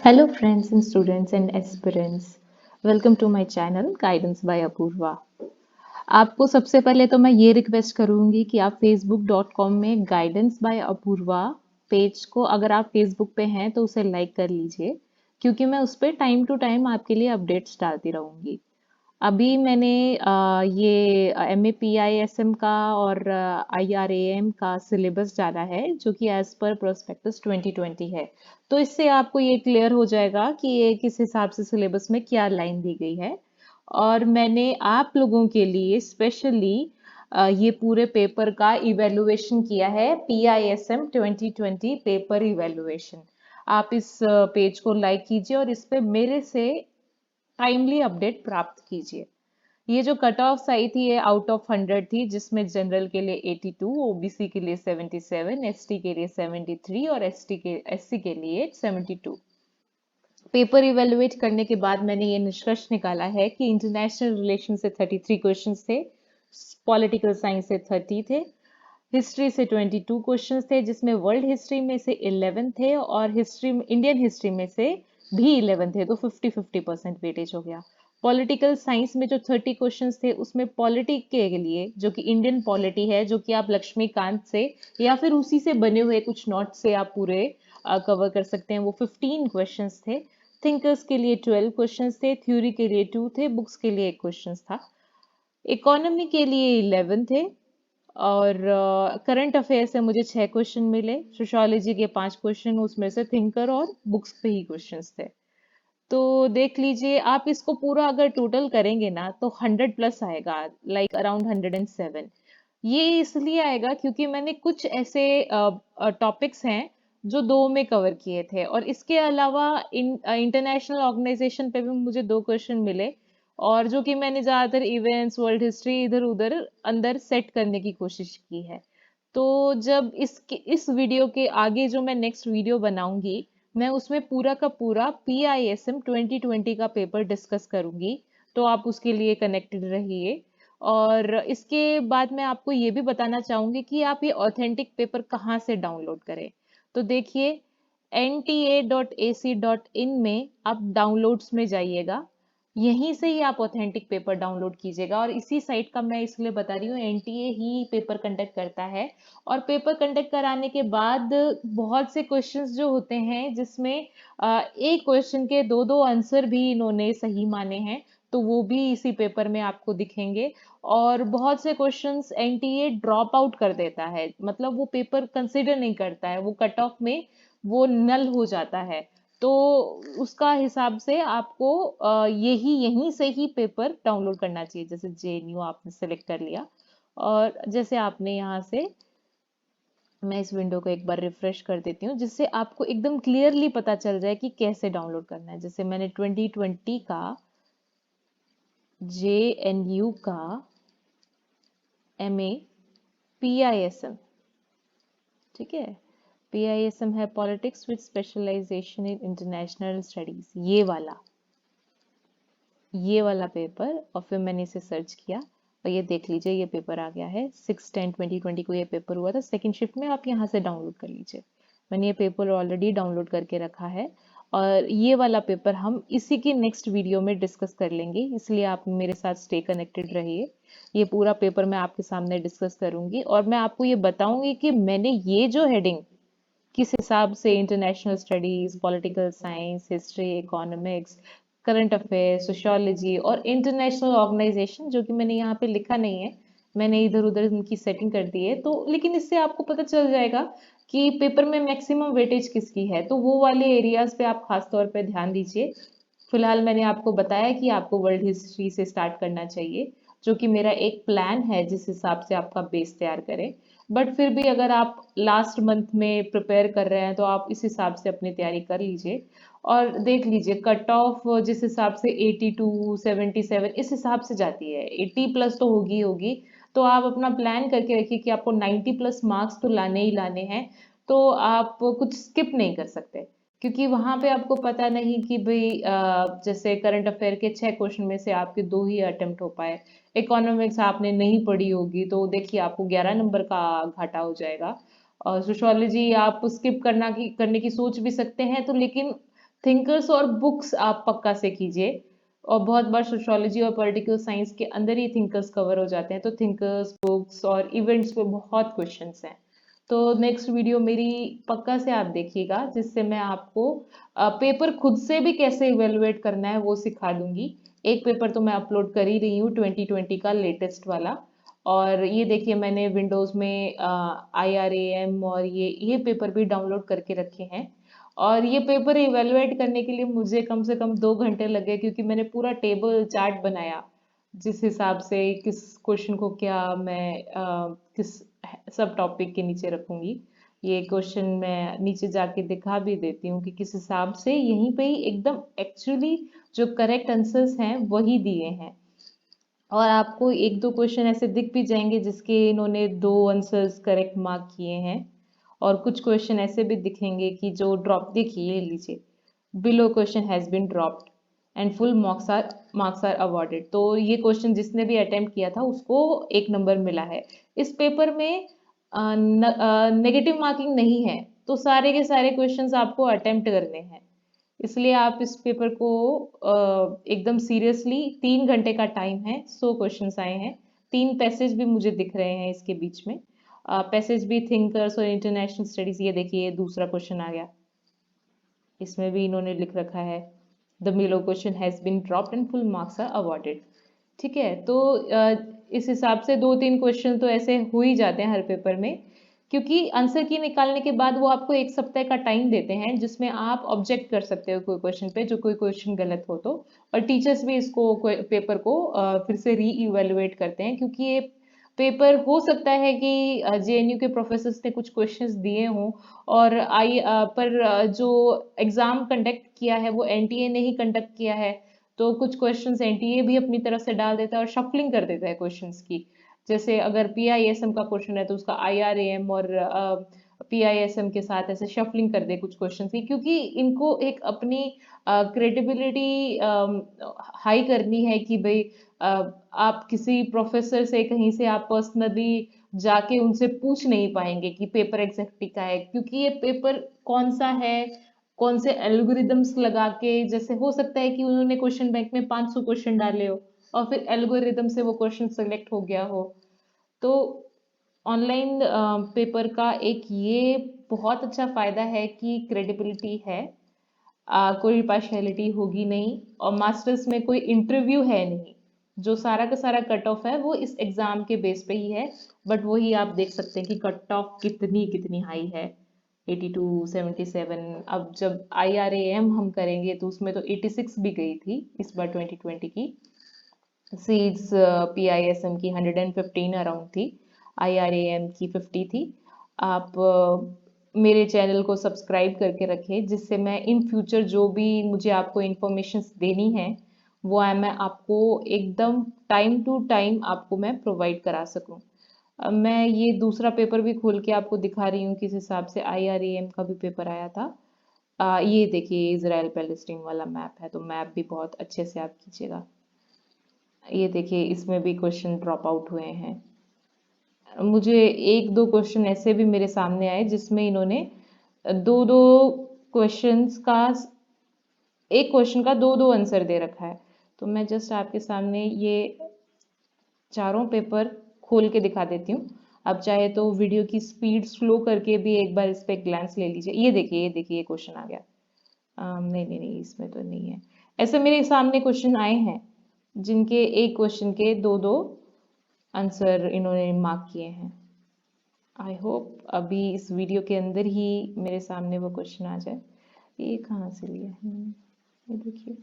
Hello friends and students and aspirants. Welcome to my channel Guidance by Apurva. आपको सबसे पहले तो मैं ये रिक्वेस्ट करूंगी कि आप facebook.com में गाइडेंस बाय अपूर्वा पेज को अगर आप फेसबुक पे हैं तो उसे लाइक कर लीजिए क्योंकि मैं उस पर टाइम टू टाइम आपके लिए अपडेट्स डालती रहूंगी। अभी मैंने ये MAPISM का और IRAM का सिलेबस डाला है जो कि एज पर प्रोस्पेक्टस 2020 है। तो इससे आपको ये क्लियर हो जाएगा कि ये किस हिसाब से सिलेबस में क्या लाइन दी गई है। और मैंने आप लोगों के लिए स्पेशली ये पूरे पेपर का इवेलुएशन किया है, PISM 2020 पेपर इवेलुएशन। आप इस पेज को लाइक कीजिए और इस पे मेरे से टाइमली अपडेट प्राप्त कीजिए। ये जो कट ऑफ आई थी ये आउट ऑफ 100 थी, जिसमें जनरल के लिए 82, ओबीसी के लिए 77, एसटी के लिए 73 और एससी के लिए 72। पेपर इवेलुएट करने के बाद मैंने ये निष्कर्ष निकाला है कि इंटरनेशनल रिलेशन से 33 क्वेश्चंस थे, पॉलिटिकल साइंस से 30 थे, हिस्ट्री से 22 क्वेश्चंस थे जिसमें वर्ल्ड हिस्ट्री में से 11 थे और हिस्ट्री इंडियन हिस्ट्री में से भी 11 थे, तो 50-50% वेटेज हो गया। पॉलिटिकल साइंस में जो 30 क्वेश्चंस थे उसमें पॉलिटी के लिए जो कि इंडियन पॉलिटी है, जो कि आप लक्ष्मीकांत से या फिर उसी से बने हुए कुछ नोट से आप पूरे कवर कर सकते हैं, वो 15 क्वेश्चंस थे। थिंकर्स के लिए 12 क्वेश्चंस थे, थ्योरी के लिए 2 थे, बुक्स के लिए 1 क्वेश्चंस था, इकोनॉमी के लिए 11 थे और करंट अफेयर से मुझे 6 क्वेश्चन मिले, सोशियोलॉजी के 5 क्वेश्चन, उसमें से थिंकर और बुक्स पे ही क्वेश्चंस थे। तो देख लीजिए, आप इसको पूरा अगर टोटल करेंगे ना तो 100 प्लस आएगा, लाइक अराउंड 107। ये इसलिए आएगा क्योंकि मैंने कुछ ऐसे टॉपिक्स हैं जो दो में कवर किए थे और इसके अलावा इंटरनेशनल ऑर्गेनाइजेशन पे भी मुझे 2 क्वेश्चन मिले और जो कि मैंने ज्यादातर इवेंट्स, वर्ल्ड हिस्ट्री इधर उधर अंदर सेट करने की कोशिश की है। तो जब इस वीडियो के आगे जो मैं नेक्स्ट वीडियो बनाऊंगी, मैं उसमें पूरा का पूरा PISM 2020 का पेपर डिस्कस करूंगी, तो आप उसके लिए कनेक्टेड रहिए। और इसके बाद मैं आपको ये भी बताना चाहूंगी कि आप ये ऑथेंटिक पेपर कहाँ से डाउनलोड करें। तो देखिए, nta.ac.in में आप डाउनलोड्स में जाइएगा, यहीं से ही आप ऑथेंटिक पेपर डाउनलोड कीजिएगा। और इसी साइट का मैं इसलिए बता रही हूँ, एनटीए ही पेपर कंडक्ट करता है और पेपर कंडक्ट कराने के बाद बहुत से क्वेश्चंस जो होते हैं जिसमें एक क्वेश्चन के दो दो आंसर भी इन्होंने सही माने हैं, तो वो भी इसी पेपर में आपको दिखेंगे। और बहुत से क्वेश्चंस एनटीए ड्रॉप आउट कर देता है, मतलब वो पेपर कंसिडर नहीं करता है, वो कट ऑफ में वो नल हो जाता है। तो उसका हिसाब से आपको यही यहीं से ही पेपर डाउनलोड करना चाहिए। जैसे जेएनयू आपने सेलेक्ट कर लिया और जैसे आपने यहाँ से, मैं इस विंडो को एक बार रिफ्रेश कर देती हूँ जिससे आपको एकदम क्लियरली पता चल जाए कि कैसे डाउनलोड करना है। जैसे मैंने 2020 का जेएनयू का MAPISM, ठीक है, PISM है politics with specialisation in international studies, ये वाला पेपर। और फिर मैंने इसे सर्च किया और ये देख लीजिए, ये पेपर आ गया है। 6/10/2020 को ये पेपर हुआ था, सेकंड शिफ्ट में। आप यहाँ से डाउनलोड कर लीजिए, मैंने ये पेपर ऑलरेडी डाउनलोड करके रखा है। और ये वाला पेपर हम इसी की नेक्स्ट वीडियो में डिस्कस कर लेंगे, इसलिए आप मेरे साथ स्टे कनेक्टेड रहिए। ये पूरा पेपर मैं आपके सामने डिस्कस करूंगी और मैं आपको ये बताऊंगी कि मैंने ये जो हेडिंग किस हिसाब से international studies, political science, history, economics, current affair, sociology और इंटरनेशनल ऑर्गेनाइजेशन, जो कि मैंने यहाँ पे लिखा नहीं है, मैंने इधर उधर इनकी सेटिंग कर दी है, तो लेकिन इससे आपको पता चल जाएगा कि पेपर में मैक्सिमम वेटेज किसकी है, तो वो वाले एरियाज पे आप खास तौर पे ध्यान दीजिए। फिलहाल मैंने आपको बताया कि आपको वर्ल्ड हिस्ट्री से स्टार्ट करना चाहिए, जो कि मेरा एक प्लान है जिस हिसाब से आपका बेस तैयार करें। बट फिर भी अगर आप लास्ट मंथ में प्रिपेयर कर रहे हैं तो आप इस हिसाब से अपनी तैयारी कर लीजिए। और देख लीजिए, कट ऑफ जिस हिसाब से 82, 77 इस हिसाब से जाती है, 80 प्लस तो होगी होगी। तो आप अपना प्लान करके रखिए कि आपको 90 प्लस मार्क्स तो लाने ही लाने हैं, तो आप कुछ स्किप नहीं कर सकते, क्योंकि वहां पे आपको पता नहीं कि भाई जैसे करंट अफेयर के 6 क्वेश्चन में से आपके 2 ही अटेम्प्ट हो पाए, इकोनॉमिक्स आपने नहीं पढ़ी होगी तो देखिए आपको 11 नंबर का घाटा हो जाएगा। और सोशियोलॉजी आप स्किप करने की सोच भी सकते हैं, तो लेकिन थिंकर्स और बुक्स आप पक्का से कीजिए। और बहुत बार सोशियोलॉजी और पॉलिटिकल साइंस के अंदर ही थिंकर्स कवर हो जाते हैं, तो थिंकर्स, बुक्स और इवेंट्स पे बहुत क्वेश्चंस हैं। तो नेक्स्ट वीडियो मेरी पक्का से आप देखिएगा, जिससे मैं आपको पेपर खुद से भी कैसे इवेलुएट करना है वो सिखा दूंगी। एक पेपर तो मैं अपलोड कर ही रही हूँ 2020 का लेटेस्ट वाला। और ये देखिए मैंने विंडोज में IRAM और ये पेपर भी डाउनलोड करके रखे हैं। और ये पेपर इवेलुएट करने के लिए मुझे कम से कम 2 घंटे लगे, क्योंकि मैंने पूरा टेबल चार्ट बनाया जिस हिसाब से किस क्वेश्चन को क्या मैं किस सब टॉपिक के नीचे रखूंगी। ये क्वेश्चन मैं नीचे जाके दिखा भी देती हूँ कि किस हिसाब से यहीं पे ही एकदम एक्चुअली जो करेक्ट आंसर्स हैं वही दिए हैं। और आपको एक दो क्वेश्चन ऐसे दिख भी जाएंगे जिसके इन्होंने 2 आंसर्स करेक्ट मार्क किए हैं। और कुछ क्वेश्चन ऐसे भी दिखेंगे कि जो ड्रॉप, देखिए ये लीजिए, below question has been dropped and full marks are awarded. तो ये क्वेश्चन जिसने भी अटेम्प्ट किया था उसको 1 नंबर मिला है। इस पेपर में नेगेटिव मार्किंग नहीं है, तो सारे के सारे क्वेश्चंस आपको अटेम्प्ट करने हैं। इसलिए आप इस पेपर को एकदम सीरियसली, 3 घंटे का टाइम है, 100 क्वेश्चंस आए हैं। 3 पैसेज भी मुझे दिख रहे हैं इसके बीच में, पैसेज भी थिंकर्स और इंटरनेशनल स्टडीज। ये देखिए दूसरा क्वेश्चन आ गया, इसमें भी इन्होंने लिख रखा है the below question has been dropped and full marks are awarded. ठीक है, तो इस हिसाब से 2-3 क्वेश्चन तो ऐसे हो ही जाते हैं हर पेपर में, क्योंकि आंसर की निकालने के बाद वो आपको 1 सप्ताह का टाइम देते हैं जिसमें आप ऑब्जेक्ट कर सकते हो कोई क्वेश्चन पे, जो कोई क्वेश्चन गलत हो तो। और टीचर्स भी इसको पेपर को फिर से री इवेलुएट करते हैं, क्योंकि ये पेपर हो सकता है कि JNU के प्रोफेसर्स ने कुछ क्वेश्चंस दिए हों, और जो एग्जाम कंडक्ट किया है वो NTA ने ही कंडक्ट किया है। तो कुछ क्वेश्चंस NTA भी अपनी तरफ से डाल देता है और शफलिंग कर देता है क्वेश्चंस की। जैसे अगर PISM का क्वेश्चन है तो उसका IRAM और PISM के साथ ऐसे शफलिंग कर दे कुछ क्वेश्चन की, क्योंकि इनको एक अपनी क्रेडिबिलिटी हाई करनी है कि भाई आप किसी प्रोफेसर से कहीं से आप पर्सनली जाके उनसे पूछ नहीं पाएंगे कि पेपर एग्जैक्टली का है, क्योंकि ये पेपर कौन सा है, कौन से एल्गोरिदम्स लगा के, जैसे हो सकता है कि उन्होंने क्वेश्चन बैंक में 500 क्वेश्चन डाले हो और फिर एल्गोरिदम से वो क्वेश्चन सेलेक्ट हो गया हो। तो ऑनलाइन पेपर का एक ये बहुत अच्छा फायदा है कि क्रेडिबिलिटी है, कोई पार्शियलिटी होगी नहीं, और मास्टर्स में कोई इंटरव्यू है नहीं। जो सारा का सारा कट ऑफ है वो इस एग्जाम के बेस पे ही है। बट वही आप देख सकते हैं कि कट ऑफ कितनी कितनी हाई है, 82, 77। अब जब IRAM हम करेंगे तो उसमें तो 86 भी गई थी इस बार 2020 की। सीट्स PISM की 115 अराउंड थी, IRAM की 50 थी। आप मेरे चैनल को सब्सक्राइब करके रखें, जिससे मैं इन फ्यूचर जो भी मुझे आपको इन्फॉर्मेशन देनी है वो मैं आपको एकदम टाइम टू टाइम आपको मैं प्रोवाइड करा सकूं। अब मैं ये दूसरा पेपर भी खोल के आपको दिखा रही हूँ किस हिसाब से IRAM का भी पेपर आया था। ये देखिए इजराइल पैलेस्टीन वाला मैप है, तो मैप भी बहुत अच्छे से आप कीजिएगा। ये देखिए इसमें भी क्वेश्चन ड्रॉप आउट हुए हैं। मुझे एक दो क्वेश्चन ऐसे भी मेरे सामने आए जिसमें इन्होंने दो दो क्वेश्चंस का, एक क्वेश्चन का दो दो आंसर दे रखा है। तो मैं जस्ट आपके सामने ये चारों पेपर खोल के दिखा देती हूँ। आप चाहे तो वीडियो की स्पीड स्लो करके भी एक बार इस पे ग्लैंस ले लीजिए। ये देखिए, ये देखिए, ये क्वेश्चन आ गया। नहीं नहीं नहीं, इसमें तो नहीं है। ऐसे मेरे सामने क्वेश्चन आए हैं जिनके एक क्वेश्चन के दो दो आंसर इन्होंने मार्क किए हैं। आई होप अभी इस वीडियो के अंदर ही मेरे सामने वो क्वेश्चन आ जाए। ये कहाँ से लिया है, ये देखिए।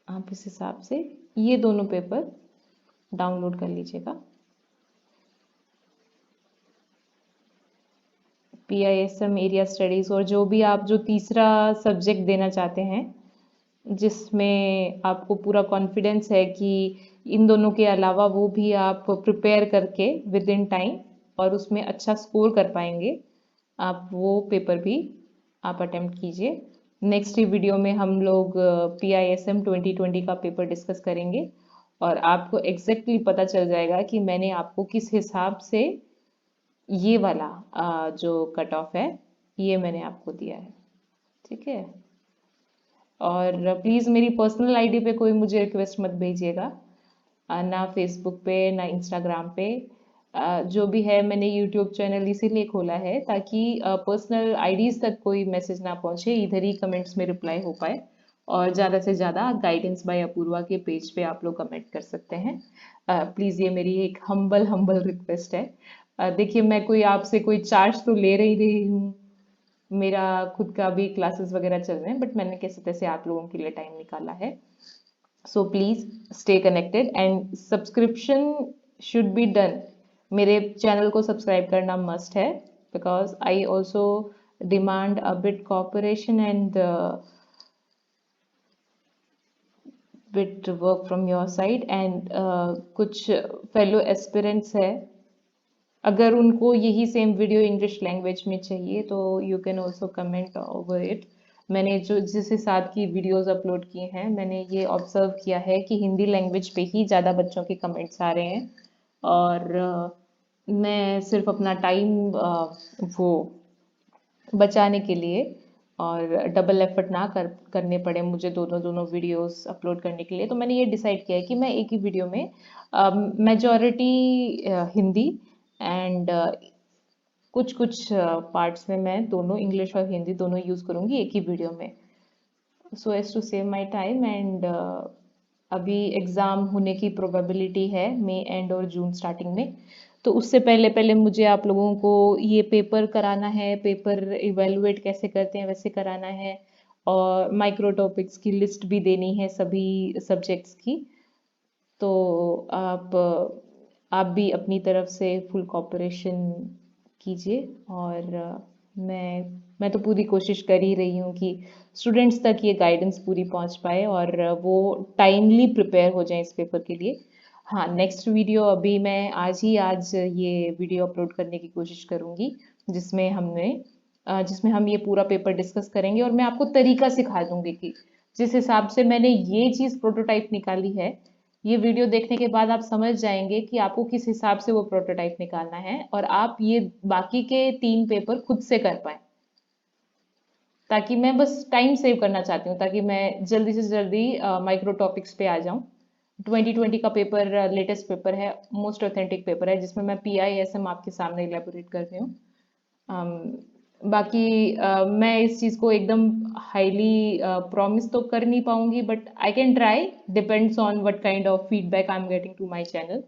आप इस हिसाब से ये दोनों पेपर डाउनलोड कर लीजिएगा। PISM एरिया स्टडीज, और जो भी आप जो तीसरा सब्जेक्ट देना चाहते हैं जिसमें आपको पूरा कॉन्फिडेंस है कि इन दोनों के अलावा वो भी आप प्रिपेयर करके विद इन टाइम और उसमें अच्छा स्कोर कर पाएंगे, आप वो पेपर भी आप अटेम्प्ट कीजिए। नेक्स्ट वीडियो में हम लोग PISM 2020 का पेपर डिस्कस करेंगे और आपको एग्जैक्टली पता चल जाएगा कि मैंने आपको किस हिसाब से ये वाला जो कट ऑफ है ये मैंने आपको दिया है, ठीक है। और प्लीज़ मेरी पर्सनल आईडी पे कोई मुझे रिक्वेस्ट मत भेजिएगा, ना फेसबुक पे ना इंस्टाग्राम पे। जो भी है मैंने यूट्यूब चैनल इसीलिए खोला है ताकि पर्सनल आईडीज तक कोई मैसेज ना पहुंचे, इधर ही कमेंट्स में रिप्लाई हो पाए। और ज़्यादा से ज़्यादा गाइडेंस बाय अपूर्वा के पेज पे आप लोग कमेंट कर सकते हैं। प्लीज़ ये मेरी एक हम्बल हम्बल रिक्वेस्ट है। देखिए मैं कोई आपसे कोई चार्ज तो ले रही हूँ, मेरा खुद का भी क्लासेस वगैरह चल रहे हैं, बट मैंने कैसे तैसे आप लोगों के लिए टाइम निकाला है। So please stay connected and subscription should be done. मेरे चैनल को सब्सक्राइब करना मस्ट है, because I also demand a bit cooperation and bit work from your side. And कुछ फेलो एस्पिरेंट्स है, अगर उनको यही सेम वीडियो इंग्लिश लैंग्वेज में चाहिए तो you can also comment over it. मैंने जो जिस हिसाब की वीडियोस अपलोड किए हैं, मैंने ये ऑब्जर्व किया है कि हिंदी लैंग्वेज पे ही ज़्यादा बच्चों के कमेंट्स आ रहे हैं। और मैं सिर्फ अपना टाइम वो बचाने के लिए और डबल एफर्ट ना करने पड़े मुझे दोनों दोनों वीडियोस अपलोड करने के लिए, तो मैंने ये डिसाइड किया है कि मैं एक ही वीडियो में मेजॉरिटी हिंदी एंड कुछ कुछ पार्ट्स में मैं दोनों इंग्लिश और हिंदी दोनों यूज़ करूँगी एक ही वीडियो में, so as to save my time. And अभी एग्ज़ाम होने की प्रोबेबिलिटी है मई एंड और जून स्टार्टिंग में, तो उससे पहले पहले मुझे आप लोगों को ये पेपर कराना है, पेपर इवेलुएट कैसे करते हैं वैसे कराना है, और माइक्रो टॉपिक्स की लिस्ट भी देनी है सभी सब्जेक्ट्स की। तो आप भी अपनी तरफ से फुल कॉपरेशन कीजिए। और मैं तो पूरी कोशिश कर ही रही हूँ कि स्टूडेंट्स तक ये गाइडेंस पूरी पहुँच पाए और वो टाइमली प्रिपेयर हो जाएं इस पेपर के लिए। हाँ, नेक्स्ट वीडियो अभी मैं आज ये वीडियो अपलोड करने की कोशिश करूँगी, जिसमें हम ये पूरा पेपर डिस्कस करेंगे और मैं आपको तरीका सिखा दूंगी कि जिस हिसाब से मैंने ये चीज़ प्रोटोटाइप निकाली है, ये वीडियो देखने के बाद आप समझ जाएंगे कि आपको किस हिसाब से वो प्रोटोटाइप निकालना है और आप ये बाकी के 3 पेपर खुद से कर पाए। ताकि मैं बस टाइम सेव करना चाहती हूँ, ताकि मैं जल्दी से जल्दी माइक्रो टॉपिक्स पे आ जाऊँ। 2020 का पेपर लेटेस्ट पेपर है, मोस्ट ऑथेंटिक पेपर है, जिसमें मैं PISM आपके सामने इलेबोरेट कर रही हूँ। बाकी मैं इस चीज़ को एकदम हाईली प्रॉमिस तो कर नहीं पाऊंगी, but I can try, depends on what kind of feedback I am getting to my channel.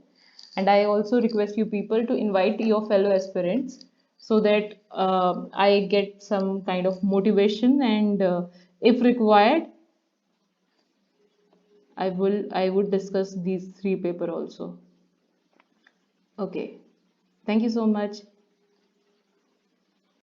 And I also request you people to invite your fellow aspirants so that I get some kind of motivation, and if required I would discuss these 3 paper also. Okay, thank you so much.